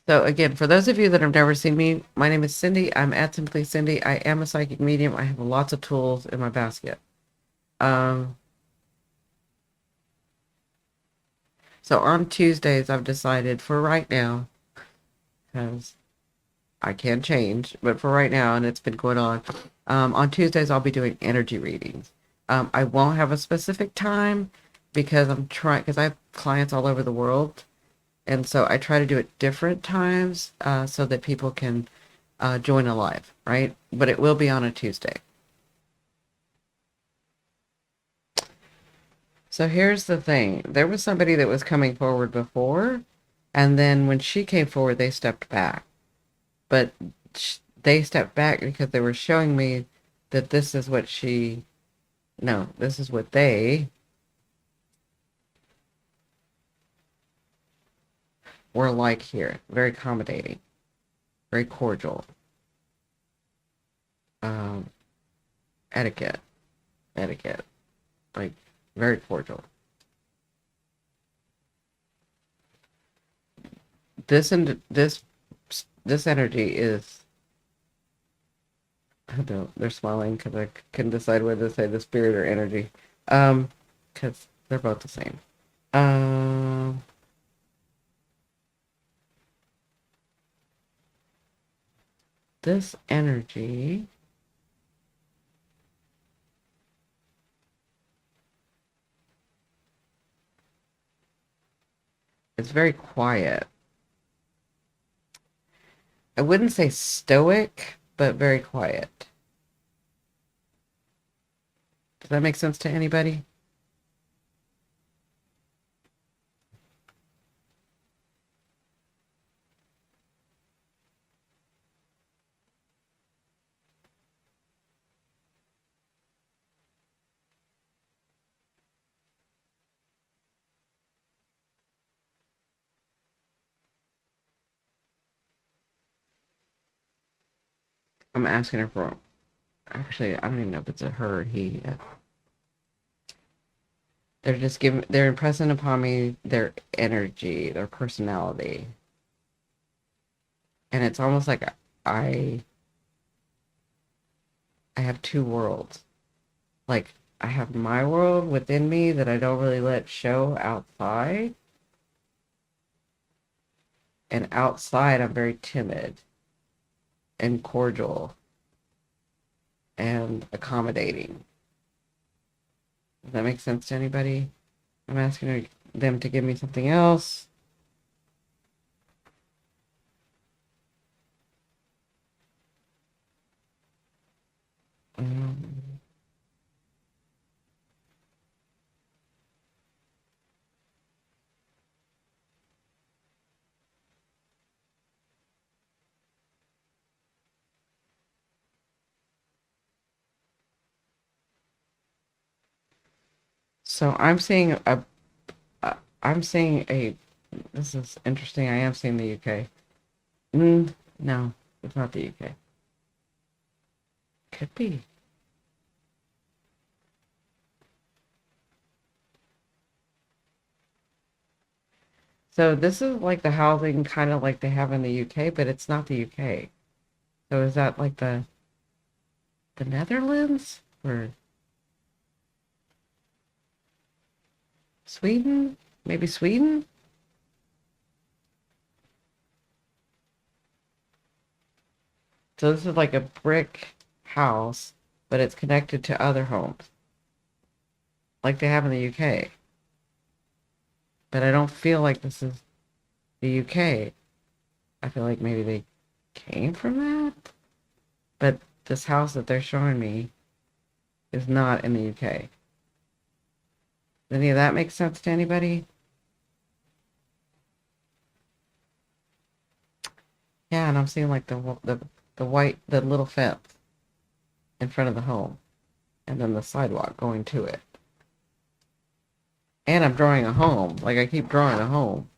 So again, for those of you that have never seen me, my name is Cindy. I'm at Simply Cindy. I am a psychic medium. I have lots of tools in my basket. Um, so on Tuesdays, I've decided for right now, because I can change, but for right now, and it's been going on Tuesdays, I'll be doing energy readings. I won't have a specific time because because I have clients all over the world. And so I try to do it different times so that people can join a live, right? But it will be on a Tuesday. So here's the thing. There was somebody that was coming forward before, and then when she came forward, they stepped back. But they stepped back because they were showing me that this is what no, this is what they were like here. Very accommodating, very cordial, um, etiquette, etiquette, like very cordial. This energy is, I don't, they're smiling because I can decide whether to say the spirit or energy. Because they're both the same. Um, this energy is very quiet. I wouldn't say stoic, but very quiet. Does that make sense to anybody? I'm asking her for, actually, I don't even know if it's a her or he. They're impressing upon me their energy, their personality. And it's almost like I, I have two worlds. Like, I have my world within me that I don't really let show outside. And outside, I'm very timid and cordial and accommodating. Does that make sense to anybody? I'm asking them to give me something else. Um, so I'm seeing a, this is interesting. I am seeing the UK. No, it's not the UK. Could be. So this is like the housing kind of like they have in the UK, but it's not the UK. So is that like the Netherlands or Sweden? Maybe Sweden? So this is like a brick house, but it's connected to other homes, like they have in the UK. But I don't feel like this is the UK. I feel like maybe they came from that. But this house that they're showing me is not in the UK. Does any of that make sense to anybody? Yeah, and I'm seeing like the white, the little fence in front of the home, and then the sidewalk going to it. And I'm drawing a home. Like I keep drawing a home.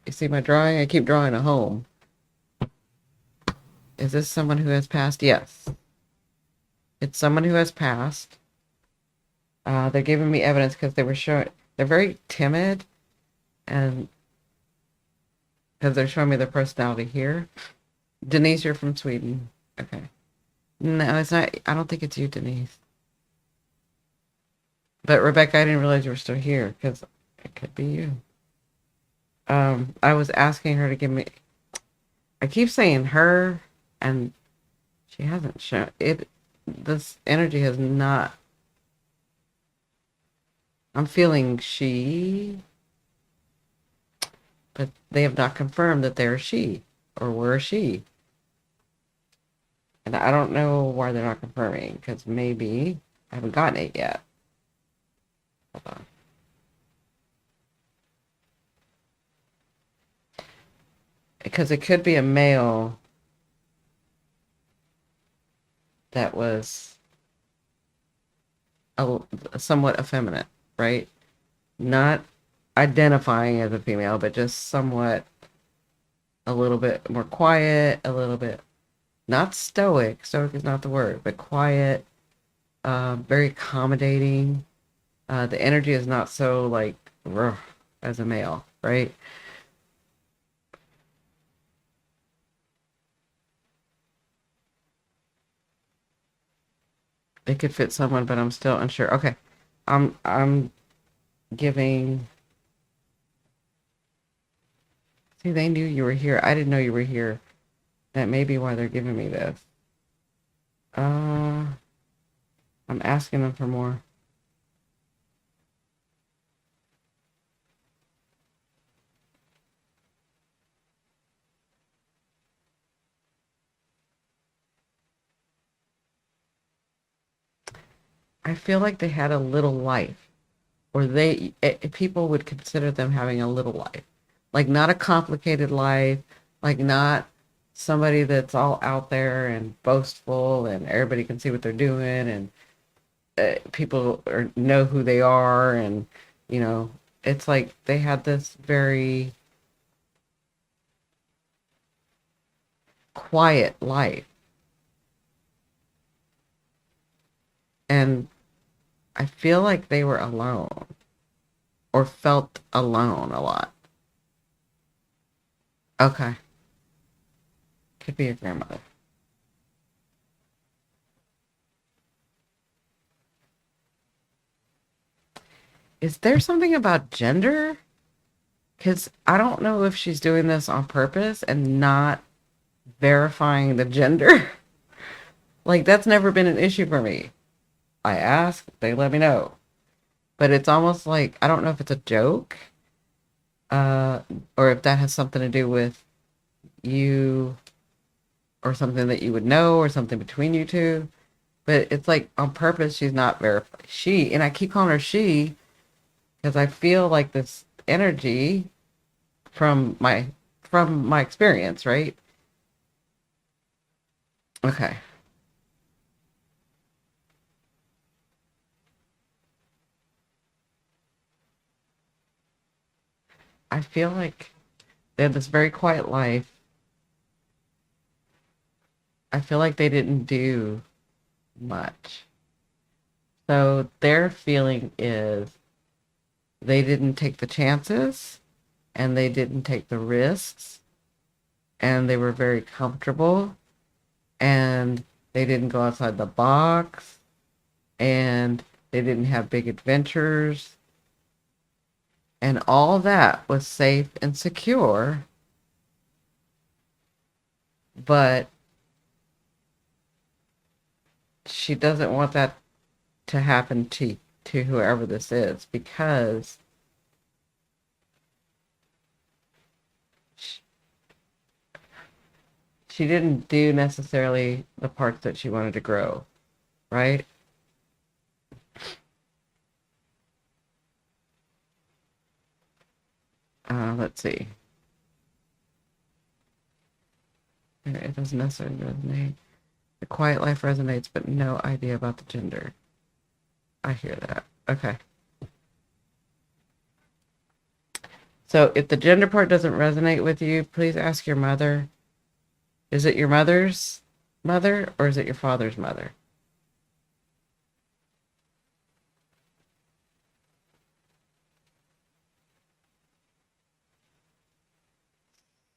You see my drawing? I keep drawing a home. Is this someone who has passed? Yes. It's someone who has passed. They're giving me evidence because they were showing, they're very timid and Because they're showing me the personality here. Denise, you're from Sweden. Okay. No, it's not. I don't think it's you, Denise. But Rebecca, I didn't realize you were still here because it could be you. I was asking her to give me. I keep saying her, and she hasn't shown it. This energy has not. I'm feeling she, but they have not confirmed that they're she or were she. And I don't know why they're not confirming because maybe I haven't gotten it yet. Hold on. Because it could be a male that was a, somewhat effeminate, right? Not identifying as a female, but just somewhat a little bit more quiet, a little bit not stoic. Stoic is not the word, but quiet, very accommodating. The energy is not so like rough as a male, right? It could fit someone, but I'm still unsure. Okay, I'm giving. See, they knew you were here. I didn't know you were here. That may be why they're giving me this. Uh, I'm asking them for more. I feel like they had a little life, or people would consider them having a little life, like not a complicated life, like not somebody that's all out there and boastful and everybody can see what they're doing and people know who they are and you know it's like they had this very quiet life and I feel like they were alone or felt alone a lot. Okay, could be your grandmother. Is there something about gender? Because I don't know if she's doing this on purpose and not verifying the gender. Like, that's never been an issue for me. I ask, they let me know. But it's almost like, I don't know if it's a joke, uh, or if that has something to do with you or something that you would know or something between you two. But it's like on purpose, she's not verified. She, and I keep calling her she because I feel like this energy from my experience, right? Okay. I feel like they had this very quiet life. I feel like they didn't do much. So their feeling is they didn't take the chances and they didn't take the risks and they were very comfortable and they didn't go outside the box and they didn't have big adventures and all that was safe and secure, but she doesn't want that to happen to whoever this is because she, she didn't do necessarily the parts that she wanted to grow, right? Let's see. It doesn't necessarily resonate. The quiet life resonates, but no idea about the gender. I hear that. Okay. So if the gender part doesn't resonate with you, please ask your mother. Is it your mother's mother or is it your father's mother?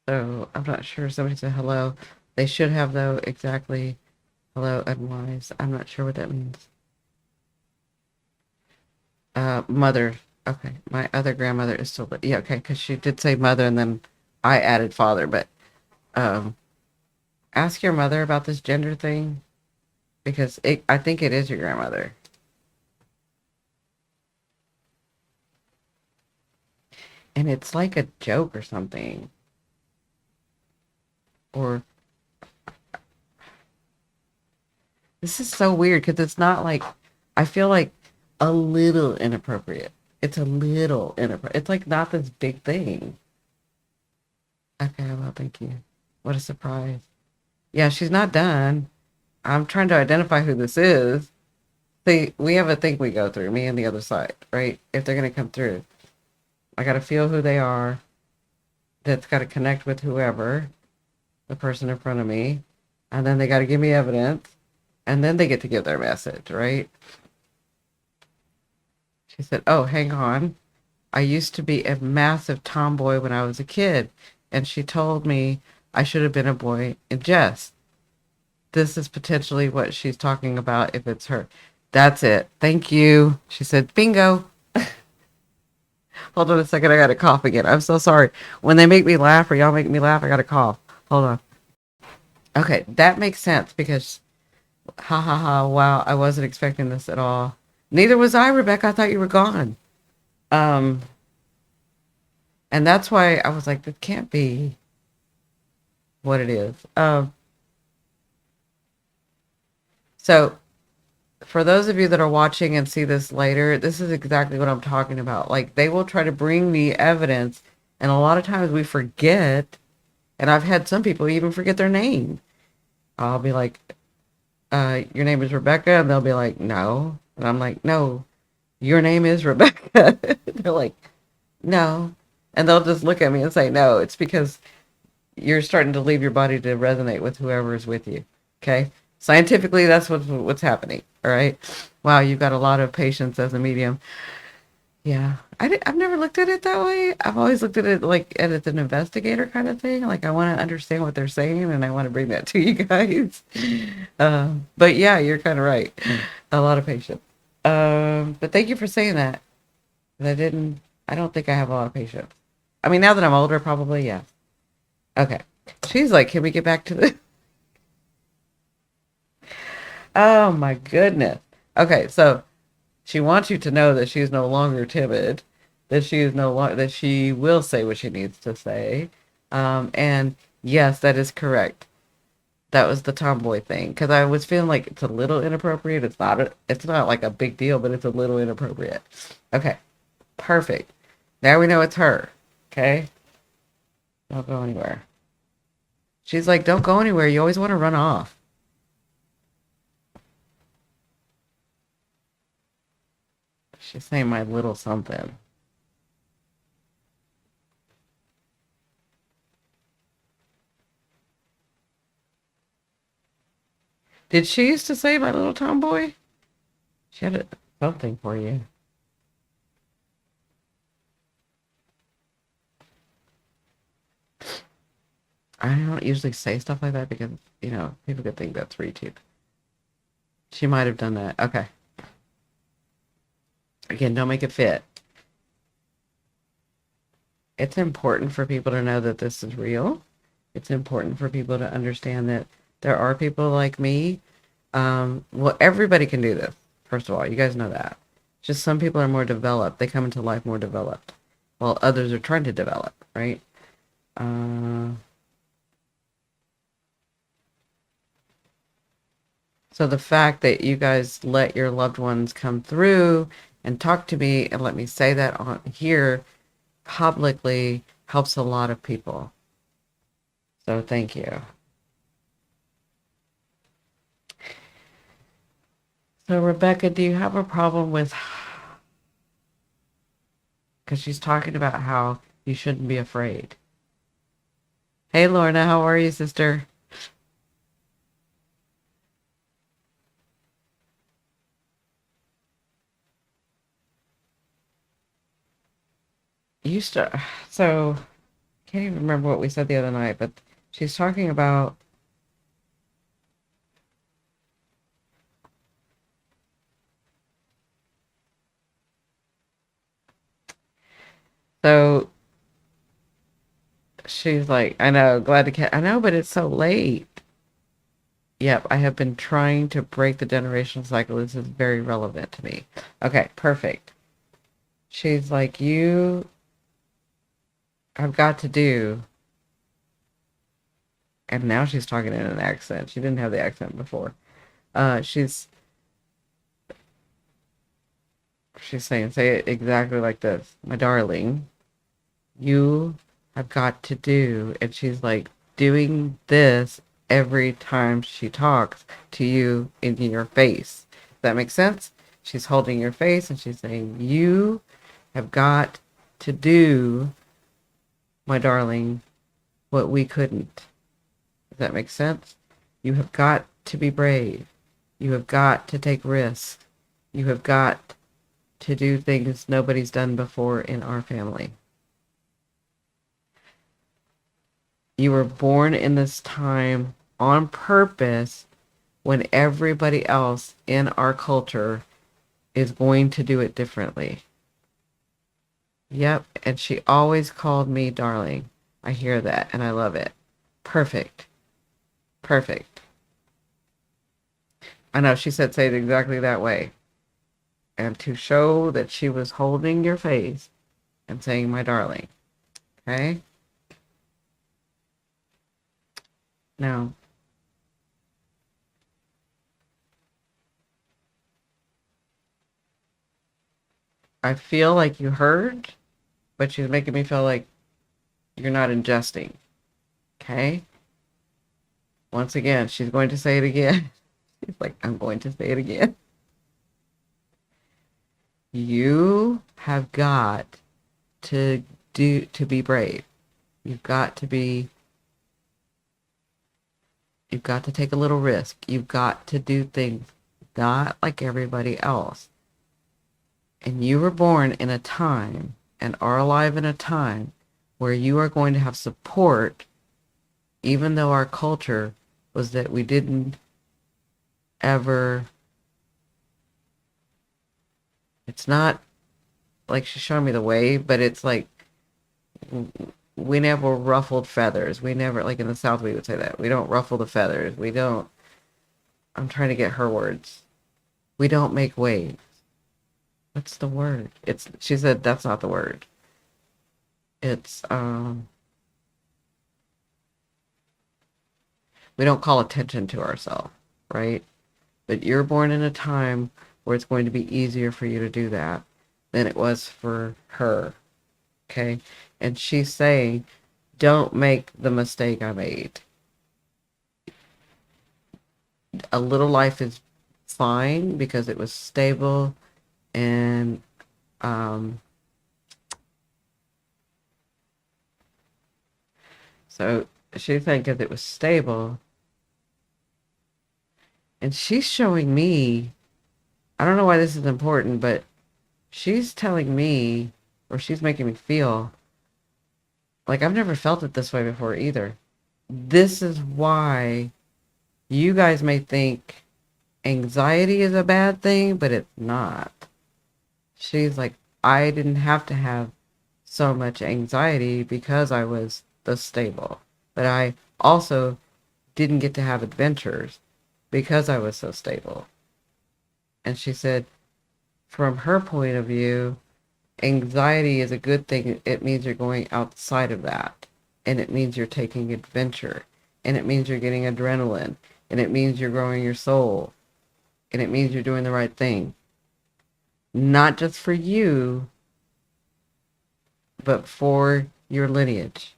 So I'm not sure. Somebody said hello. They should have, though, exactly hello unwise. I'm not sure what that means. Mother. Okay. My other grandmother is still, yeah, okay, because she did say mother and then I added father, but um, ask your mother about this gender thing because I think it is your grandmother. And it's like a joke or something. Or this is so weird because it's not like, I feel like a little inappropriate. It's a little inappropriate. It's like not this big thing. Okay, well, thank you. What a surprise. Yeah, she's not done. I'm trying to identify who this is. See, we have a thing we go through, me and the other side, right? If they're going to come through, I got to feel who they are. That's got to connect with whoever, the person in front of me. And then they got to give me evidence. And then they get to give their message, right? She said, oh, hang on. I used to be a massive tomboy when I was a kid. And she told me I should have been a boy in jest. This is potentially what she's talking about if it's her. That's it. Thank you. She said, bingo. Hold on a second. I got to cough again. I'm so sorry. When they make me laugh or y'all make me laugh, I got to cough. Hold on. Okay. That makes sense because, ha ha ha. Wow. I wasn't expecting this at all. Neither was I, Rebecca. I thought you were gone. Um, and that's why I was like, this can't be what it is. So for those of you that are watching and see this later, this is exactly what I'm talking about. Like they will try to bring me evidence, and a lot of times we forget, and I've had some people even forget their name. I'll be like, your name is Rebecca, and they'll be like, no. And I'm like, no, your name is Rebecca. They're like, no. And they'll just look at me and say, no, it's because you're starting to leave your body to resonate with whoever is with you. Okay. Scientifically, that's what's happening. All right. Wow, you've got a lot of patience as a medium. Yeah, I've never looked at it that way. I've always looked at it like as an investigator kind of thing. Like I want to understand what they're saying, and I want to bring that to you guys. But yeah, you're kind of right. A lot of patience. But thank you for saying that. I didn't. I don't think I have a lot of patience. I mean, now that I'm older, probably yeah. Okay. She's like, can we get back to the? Oh my goodness. Okay, so she wants you to know that she is no longer timid, that she is no longer that she will say what she needs to say. And yes, that is correct. That was the tomboy thing because I was feeling like it's a little inappropriate. It's not like a big deal, but it's a little inappropriate. Okay, perfect. Now we know it's her. Okay, don't go anywhere. She's like, don't go anywhere. You always want to run off. She's saying my little something. Did she used to say my little tomboy? She had something for you. I don't usually say stuff like that because, people could think that's rude too. She might have done that. Okay. Again, don't make it fit. It's important for people to know that this is real. It's important for people to understand that there are people like me. Well, everybody can do this. First of all, you guys know that. Just some people are more developed. They come into life more developed, while others are trying to develop, right? Uh, So the fact that you guys let your loved ones come through and talk to me and let me say that on here publicly helps a lot of people. So thank you. So Rebecca, do you have a problem with because she's talking about how you shouldn't be afraid. Hey Lorna, how are you, sister? You start so can't even remember what we said the other night, but she's talking about, so she's like, I know, glad to catch, I know, but it's so late. Yep, I have been trying to break the generational cycle. This is very relevant to me. Okay, perfect. She's like, you have got to do, and now she's talking in an accent. She didn't have the accent before. She's saying, say it exactly like this. My darling, you have got to do, and she's like doing this every time she talks to you in your face. Does that make sense? She's holding your face and she's saying, you have got to do, my darling, what we couldn't. Does that make sense? You have got to be brave. You have got to take risks. You have got to do things nobody's done before in our family. You were born in this time on purpose when everybody else in our culture is going to do it differently. Yep, and she always called me darling. I hear that and I love it. Perfect. Perfect. I know she said say it exactly that way. And to show that she was holding your face and saying my darling. Okay? Now, I feel like you heard, but she's making me feel like you're not ingesting. Okay? Once again, she's going to say it again. She's like, I'm going to say it again. You have got to be brave. You've got to be, you've got to take a little risk. You've got to do things not like everybody else. And you were born in a time and are alive in a time where you are going to have support, even though our culture was that we didn't ever, it's not like she's showing me the way, but it's like we never ruffled feathers. We never, like in the South, we would say that. We don't ruffle the feathers. We don't, I'm trying to get her words. We don't make waves. What's the word? It's, she said that's not the word. It's, we don't call attention to ourselves, right? But you're born in a time where it's going to be easier for you to do that than it was for her. Okay? And she's saying, don't make the mistake I made. A little life is fine because it was stable and so she think that it was stable, and she's showing me, I don't know why this is important, but she's telling me, or she's making me feel like I've never felt it this way before either. This is why you guys may think anxiety is a bad thing, but it's not. She's like, I didn't have to have so much anxiety because I was the stable. But I also didn't get to have adventures because I was so stable. And she said, from her point of view, anxiety is a good thing. It means you're going outside of that. And it means you're taking adventure. And it means you're getting adrenaline. And it means you're growing your soul. And it means you're doing the right thing. Not just for you, but for your lineage.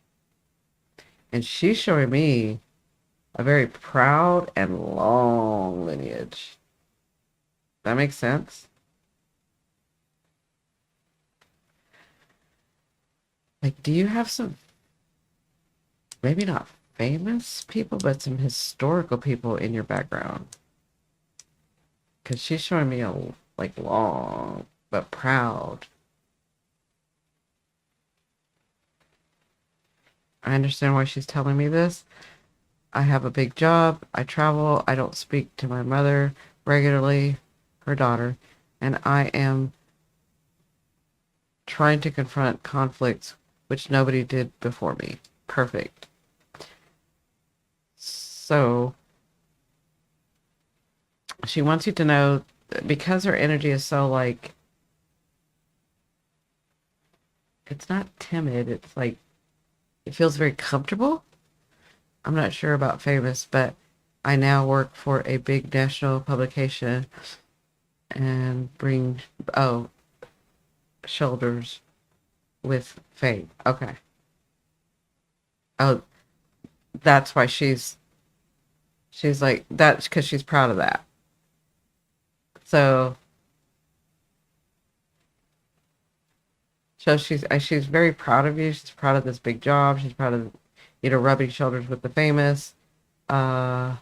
And she's showing me a very proud and long lineage. That makes sense? Like, do you have some, maybe not famous people, but some historical people in your background? Because she's showing me a, like, long, but proud. I understand why she's telling me this. I have a big job. I travel. I don't speak to my mother regularly, her daughter, and I am trying to confront conflicts which nobody did before me. Perfect. So she wants you to know because her energy is so like, it's not timid, it's like, it feels very comfortable. I'm not sure about famous, but I now work for a big national publication and bring, oh, shoulders with fame. Okay. Oh, that's why she's like, that's because she's proud of that. So, so she's very proud of you. She's proud of this big job. She's proud of, rubbing shoulders with the famous. Uh,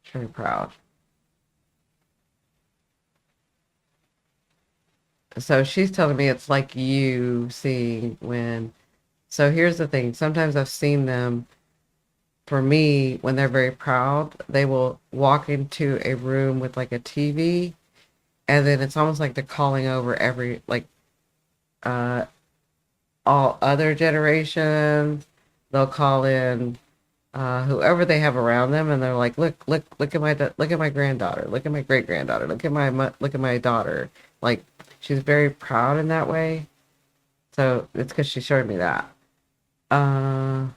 she's very proud. So she's telling me it's like you seeing when. So here's the thing. Sometimes I've seen them. For me, when they're very proud, they will walk into a room with like a TV, and then it's almost like they're calling over every like uh all other generations. They'll call in whoever they have around them, and they're like, look at look at my granddaughter, look at my great granddaughter, look at my daughter. Like she's very proud in that way. So it's because she showed me that. Uh,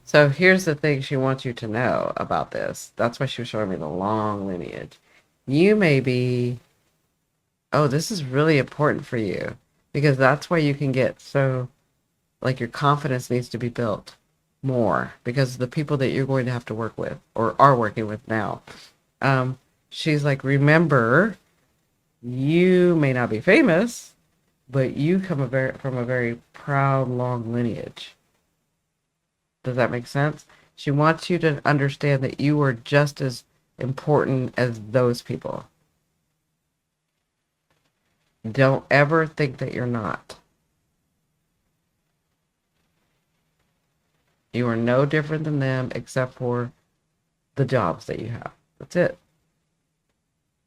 so here's the thing she wants you to know about this. That's why she was showing me the long lineage. You may be, oh, this is really important for you because that's why you can get so, like, your confidence needs to be built more because the people that you're going to have to work with or are working with now. Um, she's like, remember, you may not be famous, but you come from a very proud, long lineage. Does that make sense? She wants you to understand that you are just as important as those people. Don't ever think that you're not. You are no different than them except for the jobs that you have. That's it.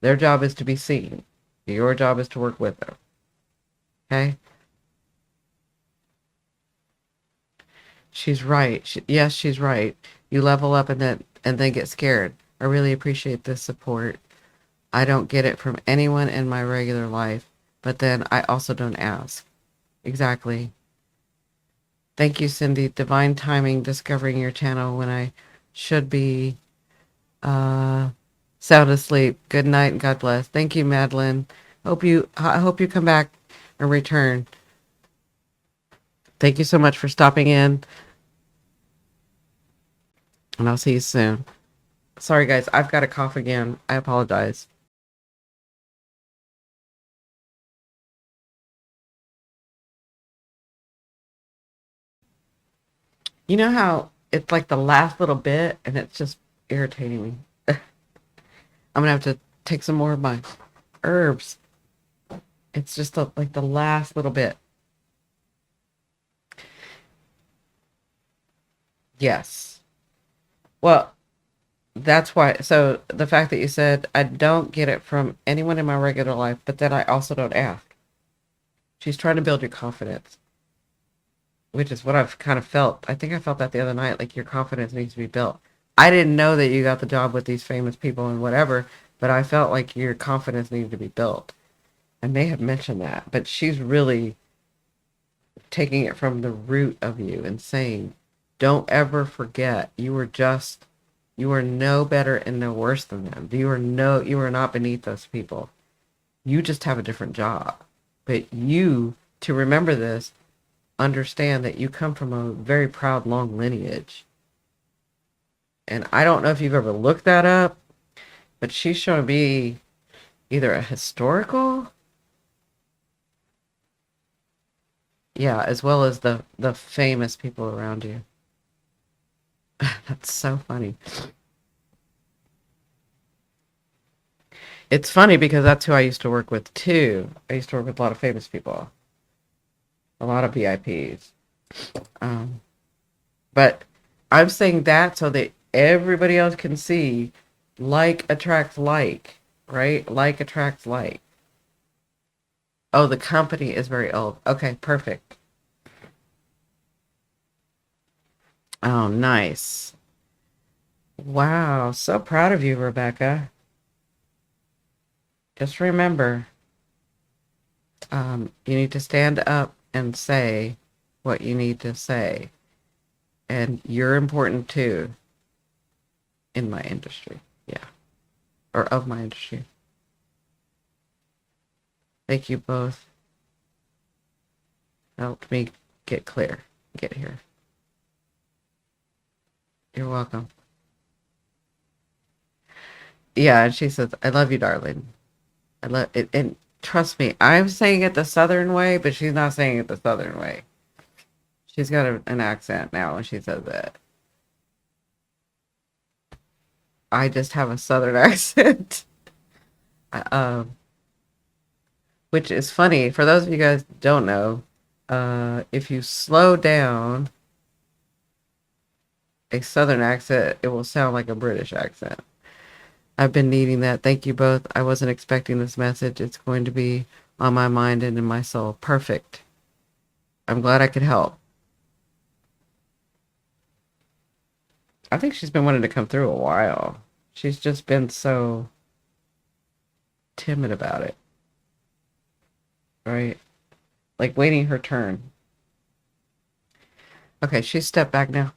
Their job is to be seen. Your job is to work with them. Okay? She's right. Yes, she's right. You level up and then get scared. I really appreciate this support. I don't get it from anyone in my regular life, but then I also don't ask. Exactly. Thank you, Cindi. Divine timing, discovering your channel when I should be uh, sound asleep. Good night and God bless. Thank you, Madeline. I hope you come back and return. Thank you so much for stopping in, and I'll see you soon. Sorry, guys. I've got a cough again. I apologize. You know how it's like the last little bit, and it's just irritating me. I'm gonna have to take some more of my herbs. It's just like the last little bit. Yes. Well, that's why. So the fact that you said I don't get it from anyone in my regular life, but then I also don't ask. She's trying to build your confidence, which is what I've kind of felt. I think I felt that the other night, like your confidence needs to be built. I didn't know that you got the job with these famous people and whatever, but I felt like your confidence needed to be built. I may have mentioned that, but she's really taking it from the root of you and saying, don't ever forget you are no better and no worse than them. You are not beneath those people. You just have a different job. But you, to remember this, understand that you come from a very proud, long lineage. And I don't know if you've ever looked that up, but she's showing me either a historical, yeah, as well as the famous people around you. That's so funny. It's funny because that's who I used to work with too. I used to work with a lot of famous people, a lot of VIPs. Um, but I'm saying that so that everybody else can see like attracts like, right? Like attracts like. Oh, the company is very old. Okay, perfect. Oh, nice. Wow, so proud of you, Rebecca. Just remember, you need to stand up and say what you need to say. And you're important too in my industry. Yeah. Or of my industry. Thank you both. Helped me get clear, get here. You're welcome. Yeah, and she says, I love you, darling. I love it. And trust me, I'm saying it the Southern way, but she's not saying it the Southern way. She's got an accent now when she says that. I just have a Southern accent. um, which is funny. For those of you guys that don't know, if you slow down a Southern accent, it will sound like a British accent. I've been needing that. Thank you both. I wasn't expecting this message. It's going to be on my mind and in my soul. Perfect. I'm glad I could help. I think she's been wanting to come through a while. She's just been so timid about it, right? Like waiting her turn. Okay, she's stepped back now.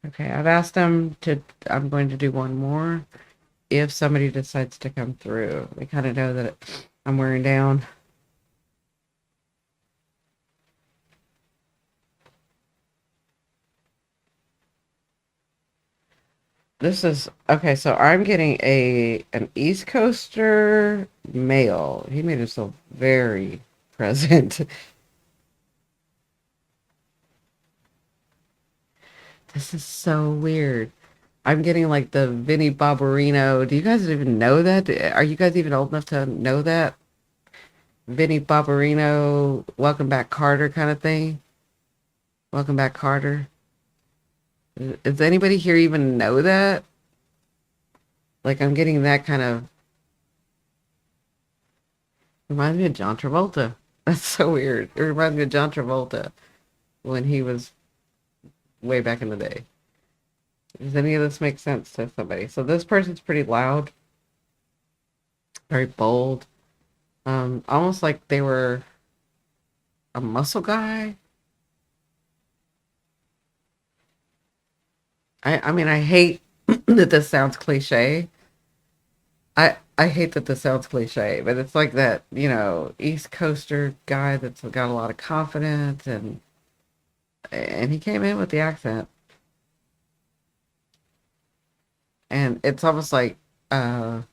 Okay, I've asked them to, I'm going to do one more if somebody decides to come through. They kind of know that I'm wearing down. This is okay, so I'm getting an East Coaster male. He made himself very present. This is so weird. I'm getting like the Vinnie Barbarino. Do you guys even know that? Are you guys even old enough to know that? Vinnie Barbarino, Welcome Back Carter kind of thing? Welcome Back Carter. Does anybody here even know that? Like I'm getting that kind of reminds me of John Travolta. That's so weird. It reminds me of John Travolta when he was way back in the day. Does any of this make sense to somebody? So this person's pretty loud, very bold, almost like they were a muscle guy. I mean, I hate that this sounds cliche. I hate that this sounds cliche, but it's like that, East Coaster guy that's got a lot of confidence and he came in with the accent. And it's almost like I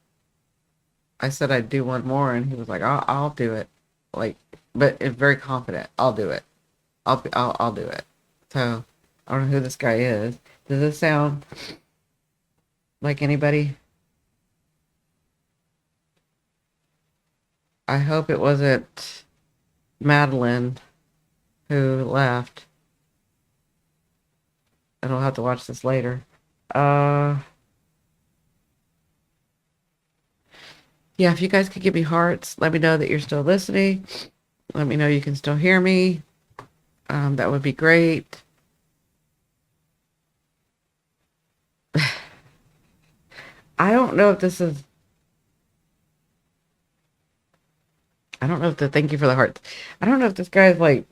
said I'd do one more and he was like, I'll do it. Like, but it's very confident. I'll do it. I'll do it. So I don't know who this guy is. Does this sound like anybody? I hope it wasn't Madeline who left. I don't have to watch this later. Uh, yeah, if you guys could give me hearts, let me know that you're still listening. Let me know you can still hear me. That would be great. I don't know if this is. I don't know if the thank you for the hearts. I don't know if this guy's like.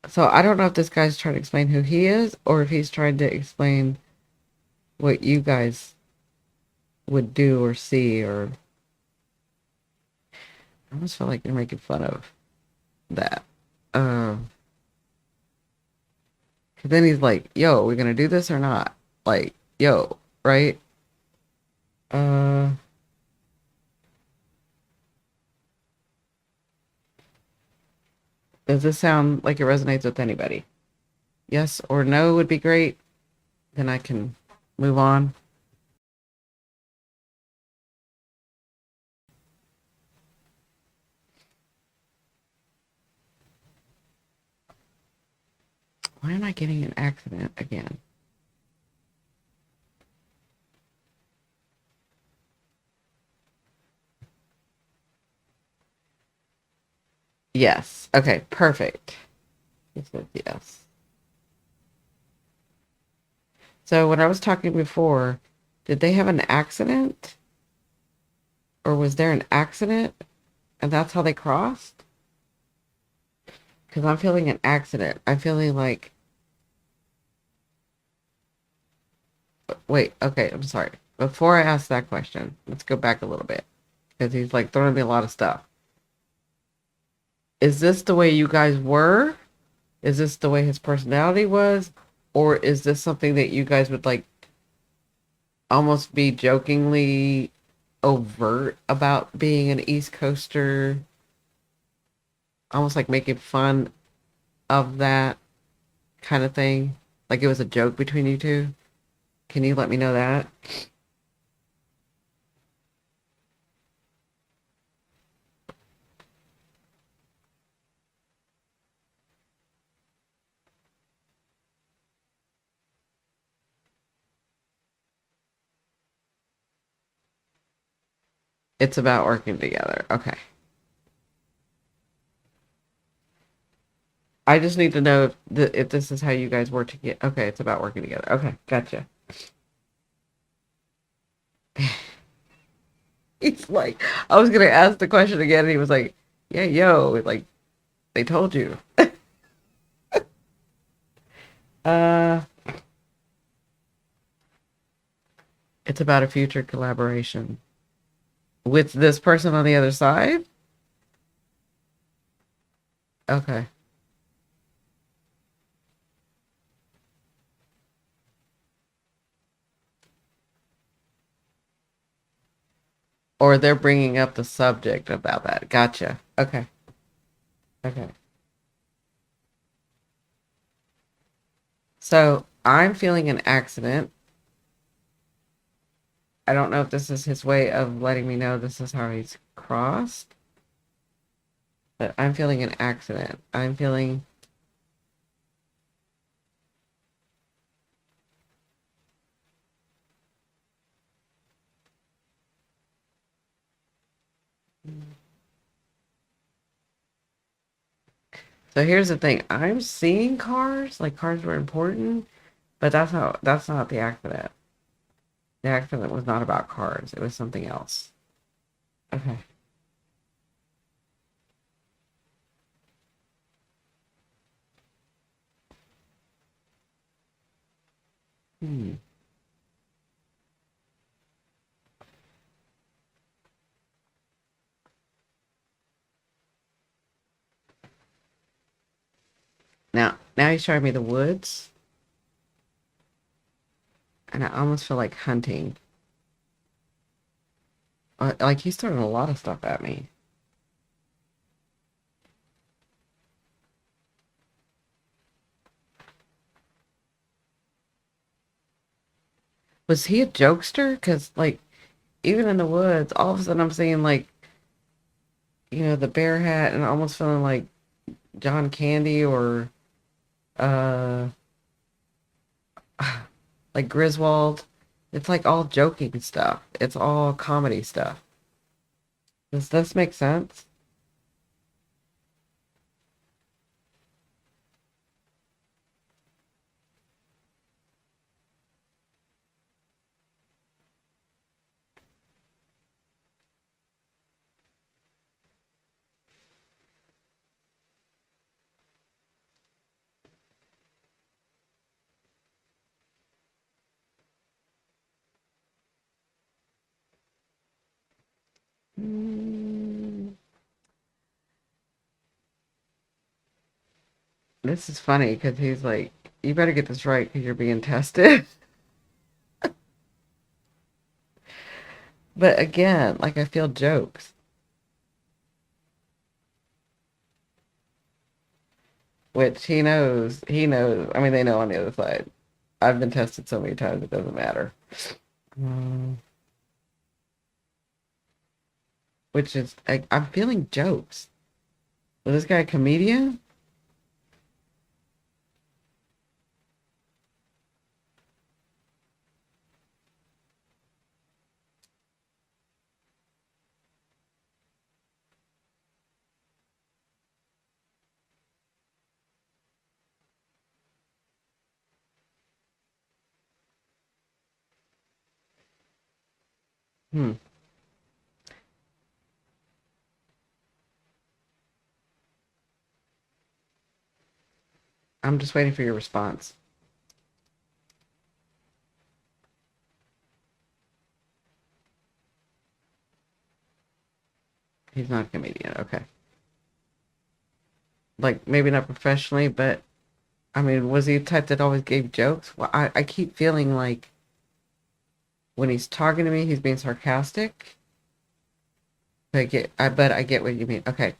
So I don't know if this guy's trying to explain who he is or if he's trying to explain what you guys would do or see or. I almost feel like they're making fun of that. Um, 'Cause then he's like, "Yo, we gonna do this or not?" Like, "Yo, right?" Uh, Does this sound like it resonates with anybody? Yes or no would be great. Then I can move on. Why am I getting an accident again? Yes. Okay, perfect. It says yes. So when I was talking before, did they have an accident? Or was there an accident and that's how they crossed? Because I'm feeling an accident. I'm feeling like, wait, okay, I'm sorry. Before I ask that question, let's go back a little bit. Because he's like throwing me a lot of stuff. Is this the way you guys were? Is this the way his personality was? Or is this something that you guys would like almost be jokingly overt about being an East Coaster? Almost like making fun of that kind of thing? Like it was a joke between you two? Can you let me know that? It's about working together. Okay. I just need to know if this is how you guys work together. Okay, it's about working together. Okay, gotcha. He's like, I was gonna ask the question again, and he was like, "Yeah, yo, like they told you." Uh, it's about a future collaboration with this person on the other side. Okay, or they're bringing up the subject about that. Gotcha. Okay, okay. So I'm feeling an accident. I don't know if this is his way of letting me know this is how he's crossed, but I'm feeling an accident. I'm feeling. So here's the thing. I'm seeing cars, like cars were important, but that's not the accident. The accident was not about cars. It was something else. Okay. Hmm. Now he's showing me the woods, and I almost feel like hunting. Like he's throwing a lot of stuff at me. Was he a jokester? Because like even in the woods, all of a sudden I'm seeing like the bear hat, and almost feeling like John Candy or uh like Griswold. It's like all joking stuff. It's all comedy stuff. Does this make sense? Mm, this is funny because he's like, you better get this right because you're being tested. But again, like I feel jokes. which he knows. I mean, they know on the other side. I've been tested so many times, it doesn't matter. Um, which is, I'm feeling jokes. Was this guy a comedian? Hmm. I'm just waiting for your response. He's not a comedian. Okay. Like, maybe not professionally, but I mean, was he the type that always gave jokes? Well, I keep feeling like when he's talking to me, he's being sarcastic. But I get what you mean. Okay.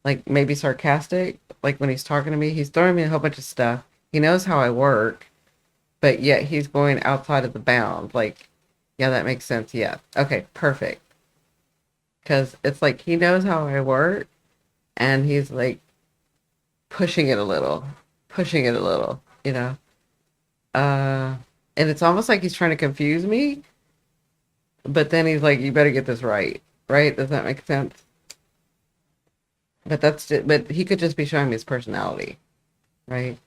Like, maybe sarcastic. Like, when he's talking to me, he's throwing me a whole bunch of stuff. He knows how I work, but yet he's going outside of the bounds. Like, yeah, that makes sense. Yeah. Okay, perfect. Because it's like he knows how I work, and he's like pushing it a little, pushing it a little, you know? Uh, and it's almost like he's trying to confuse me, but then he's like, you better get this right. Right? Does that make sense? But but he could just be showing me his personality, right?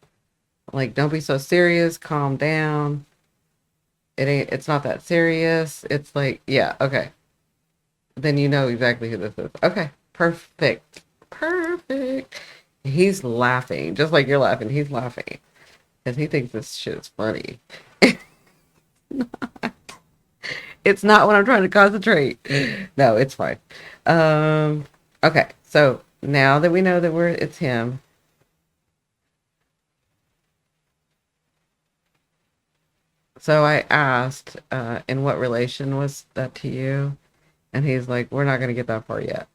Like, don't be so serious, calm down. It's not that serious. It's like, yeah, okay. Then you know exactly who this is. Okay, perfect. Perfect. He's laughing, just like you're laughing. He's laughing because he thinks this shit is funny. It's not when I'm trying to concentrate. No, it's fine. Um, okay, so now that we know that it's him, so I asked, in what relation was that to you? And he's like, we're not gonna get that far yet.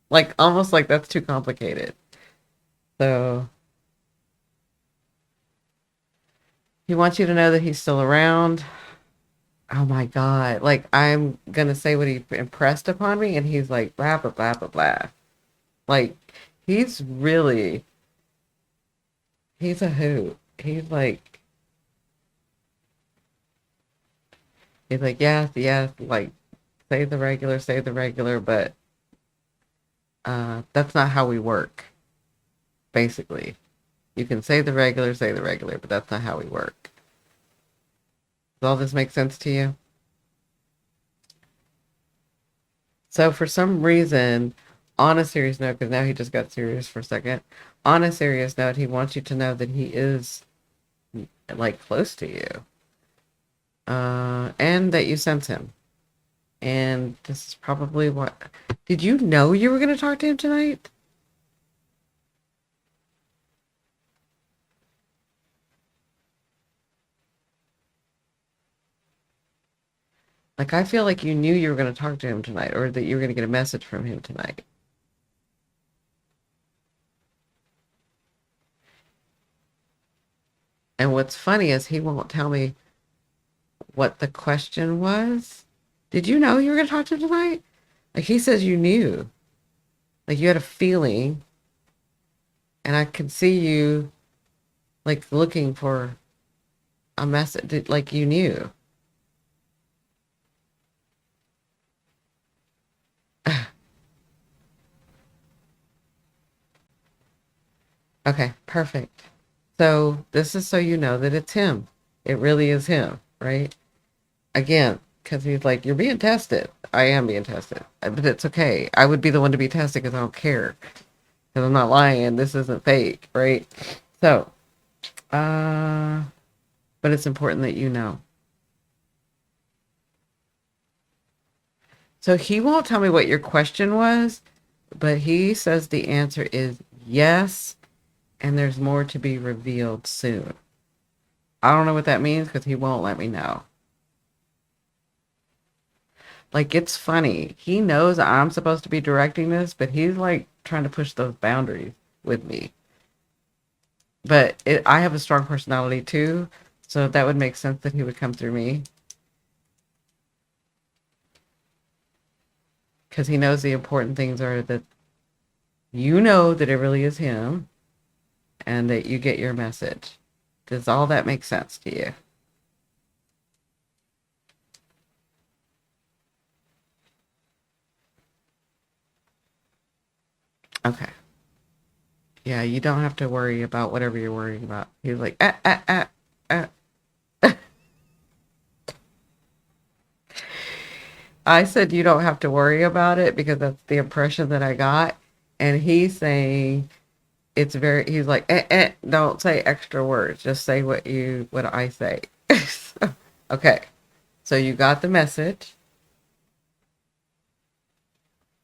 Like, almost like that's too complicated. So he wants you to know that he's still around. Oh my God. Like, I'm gonna say what he impressed upon me, and he's like, blah, blah, blah, blah, blah. Like, he's really, he's a hoot. He's like, yes, yes, like, say the regular, but that's not how we work, basically. You can say the regular, but that's not how we work. Does all this make sense to you? So for some reason, on a serious note, because now he just got serious for a second, on a serious note, he wants you to know that he is like close to you, and that you sense him. And this is probably what. Did you know you were going to talk to him tonight? Like, I feel like you knew you were going to talk to him tonight, or that you were going to get a message from him tonight. And what's funny is he won't tell me what the question was. Did you know you were going to talk to him tonight? Like, he says you knew. Like, you had a feeling, and I could see you like looking for a message, like you knew. Okay, perfect. So this is so you know that it's him. It really is him, right? Again, because he's like, you're being tested. I am being tested, but it's okay. I would be the one to be tested because I don't care. Because I'm not lying. This isn't fake, right? So, uh, but it's important that you know. So he won't tell me what your question was, but he says the answer is yes, and there's more to be revealed soon. I don't know what that means because he won't let me know. Like, it's funny. He knows I'm supposed to be directing this, but he's like trying to push those boundaries with me. But I have a strong personality too, so that would make sense that he would come through me because he knows the important things are that you know that it really is him and that you get your message. Does all that make sense to you? Okay. Yeah, you don't have to worry about whatever you're worrying about. He's like, ah, ah, ah, ah. I said you don't have to worry about it because that's the impression that I got. And he's saying he's like, don't say extra words. Just say what I say. Okay. So you got the message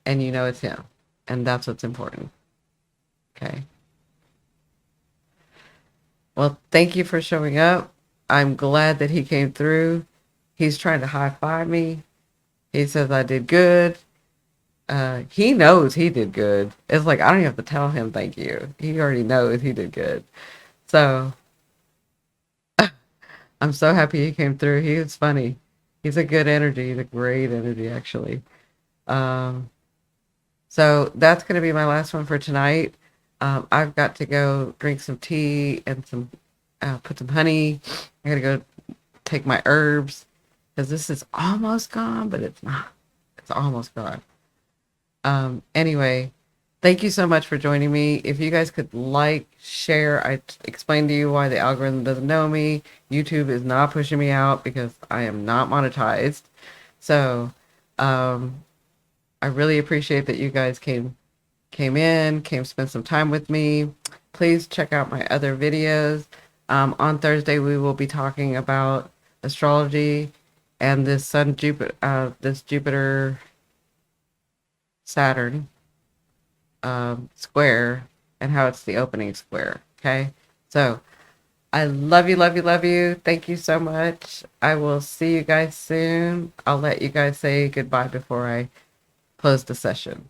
and you know it's him. And that's what's important. Okay. Well, thank you for showing up. I'm glad that he came through. He's trying to high five me. He says I did good. He knows he did good. It's like I don't even have to tell him thank you. He already knows he did good. So I'm so happy he came through. He is funny. He's a good energy. He's a great energy, actually. Um, so that's going to be my last one for tonight. I've got to go drink some tea and put some honey. I got to go take my herbs because this is almost gone, but it's not. It's almost gone. Anyway, thank you so much for joining me. If you guys could like, share, explained to you why the algorithm doesn't know me. YouTube is not pushing me out because I am not monetized. So, I really appreciate that you guys came spend some time with me. Please check out my other videos. On Thursday, we will be talking about astrology and this Jupiter Saturn square and how it's the opening square. Okay. So I love you, love you, love you. Thank you so much. I will see you guys soon. I'll let you guys say goodbye before I close the session.